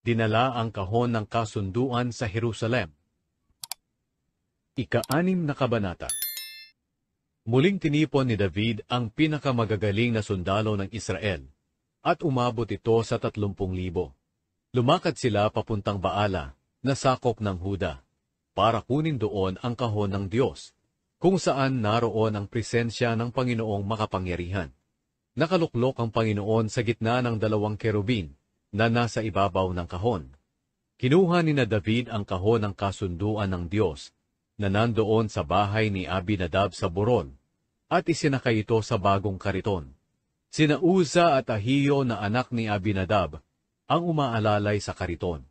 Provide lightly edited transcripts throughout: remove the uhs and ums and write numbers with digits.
Dinala ang kahon ng kasunduan sa Jerusalem. Ika-6 na kabanata. Muling tinipon ni David ang pinakamagagaling na sundalo ng Israel, at umabot ito sa 30,000. Lumakad sila papuntang Baala, na sakop ng Huda, para kunin doon ang kahon ng Diyos, kung saan naroon ang presensya ng Panginoong makapangyarihan. Nakaluklok ang Panginoon sa gitna ng 2 kerubin na nasa ibabaw ng kahon. Kinuha ni David ang kahon ng kasunduan ng Diyos na nandoon sa bahay ni Abinadab sa Boron, at isinakay ito sa bagong kariton. Sina Uza at Ahiyo na anak ni Abinadab ang umaalalay sa kariton.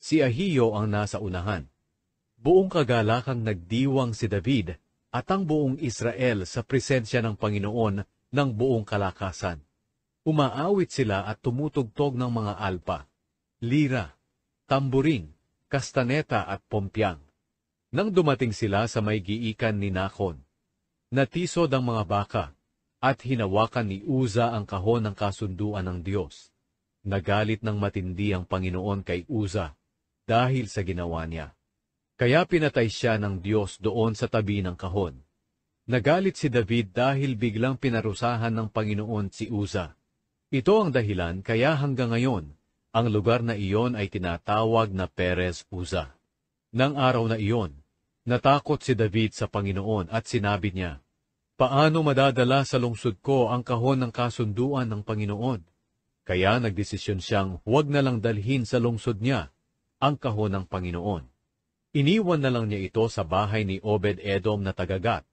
Si Ahiyo ang nasa unahan. Buong kagalakang nagdiwang si David at ang buong Israel sa presensya ng Panginoon ng buong kalakasan. Umaawit sila at tumutugtog ng mga alpa, lira, tamburing, kastaneta at pompyang. Nang dumating sila sa may giikan ni Nakon, natisod ang mga baka, at hinawakan ni Uza ang kahon ng kasunduan ng Diyos. Nagalit ng matindi ang Panginoon kay Uza dahil sa ginawa niya. Kaya pinatay siya ng Diyos doon sa tabi ng kahon. Nagalit si David dahil biglang pinarusahan ng Panginoon si Uza. Ito ang dahilan kaya hanggang ngayon, ang lugar na iyon ay tinatawag na Perez Uza. Nang araw na iyon, natakot si David sa Panginoon at sinabi niya, "Paano madadala sa lungsod ko ang kahon ng kasunduan ng Panginoon?" Kaya nagdesisyon siyang huwag na lang dalhin sa lungsod niya ang kahon ng Panginoon. Iniwan na lang niya ito sa bahay ni Obed-Edom na taga-Gat.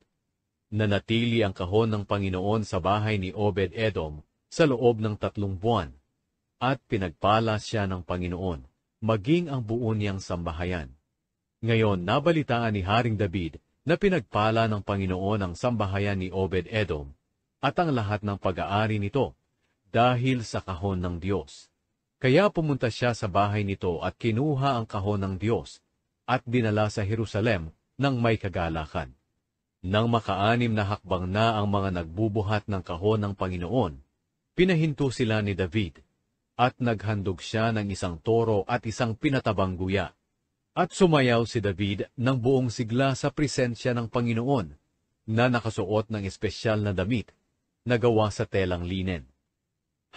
Nanatili ang kahon ng Panginoon sa bahay ni Obed-Edom sa loob ng 3 buwan, at pinagpala siya ng Panginoon, maging ang buo niyang sambahayan. Ngayon, nabalitaan ni Haring David na pinagpala ng Panginoon ang sambahayan ni Obed-Edom at ang lahat ng pag-aari nito dahil sa kahon ng Diyos. Kaya pumunta siya sa bahay nito at kinuha ang kahon ng Diyos at dinala sa Jerusalem ng may kagalakan. Nang maka-6 na hakbang na ang mga nagbubuhat ng kahon ng Panginoon, pinahinto sila ni David at naghandog siya ng 1 toro at 1 pinatabang guya. At sumayaw si David ng buong sigla sa presensya ng Panginoon na nakasuot ng espesyal na damit na gawa sa telang linen.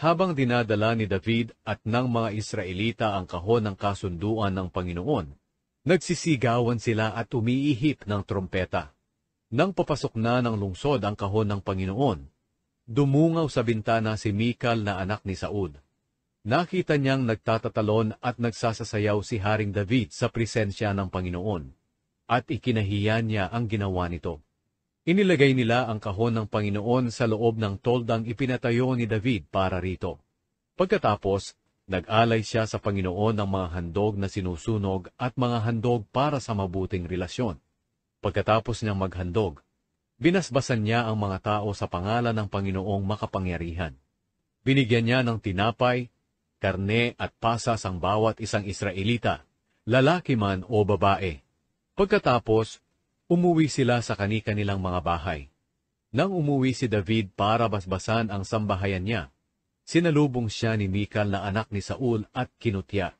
Habang dinadala ni David at ng mga Israelita ang kahon ng kasunduan ng Panginoon, nagsisigawan sila at umiihip ng trompeta. Nang papasok na ng lungsod ang kahon ng Panginoon, dumungaw sa bintana si Mikal na anak ni Saul. Nakita niyang nagtatatalon at nagsasasayaw si Haring David sa presensya ng Panginoon, at ikinahiya niya ang ginawa nito. Inilagay nila ang kahon ng Panginoon sa loob ng toldang ipinatayo ni David para rito. Pagkatapos, nag-alay siya sa Panginoon ng mga handog na sinusunog at mga handog para sa mabuting relasyon. Pagkatapos niyang maghandog, binasbasan niya ang mga tao sa pangalan ng Panginoong makapangyarihan. Binigyan niya ng tinapay, karne at pasas ang bawat isang Israelita, lalaki man o babae. Pagkatapos, umuwi sila sa kani-kanilang mga bahay. Nang umuwi si David para basbasan ang sambahayan niya, sinalubong siya ni Mikal na anak ni Saul at kinutya.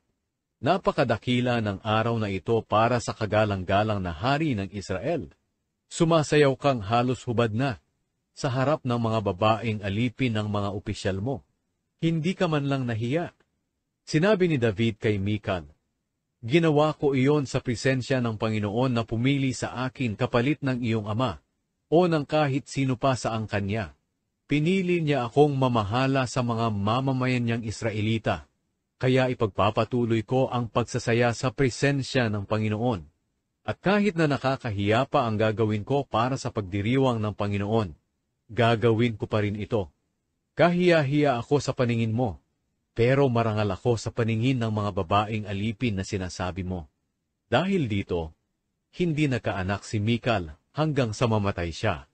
Napakadakila ng araw na ito para sa kagalang-galang na hari ng Israel. Sumasayaw kang halos hubad na sa harap ng mga babaeng alipin ng mga opisyal mo. Hindi ka man lang nahiya. Sinabi ni David kay Mikal, "Ginawa ko iyon sa presensya ng Panginoon na pumili sa akin kapalit ng iyong ama, o ng kahit sino pa sa angkan niya. Pinili niya akong mamahala sa mga mamamayan niyang Israelita, kaya ipagpapatuloy ko ang pagsasaya sa presensya ng Panginoon. At kahit na nakakahiya pa ang gagawin ko para sa pagdiriwang ng Panginoon, gagawin ko pa rin ito. Kahiya-hiya ako sa paningin mo, pero marangal ako sa paningin ng mga babaeng alipin na sinasabi mo." Dahil dito, hindi nakaanak si Mikal hanggang sa mamatay siya.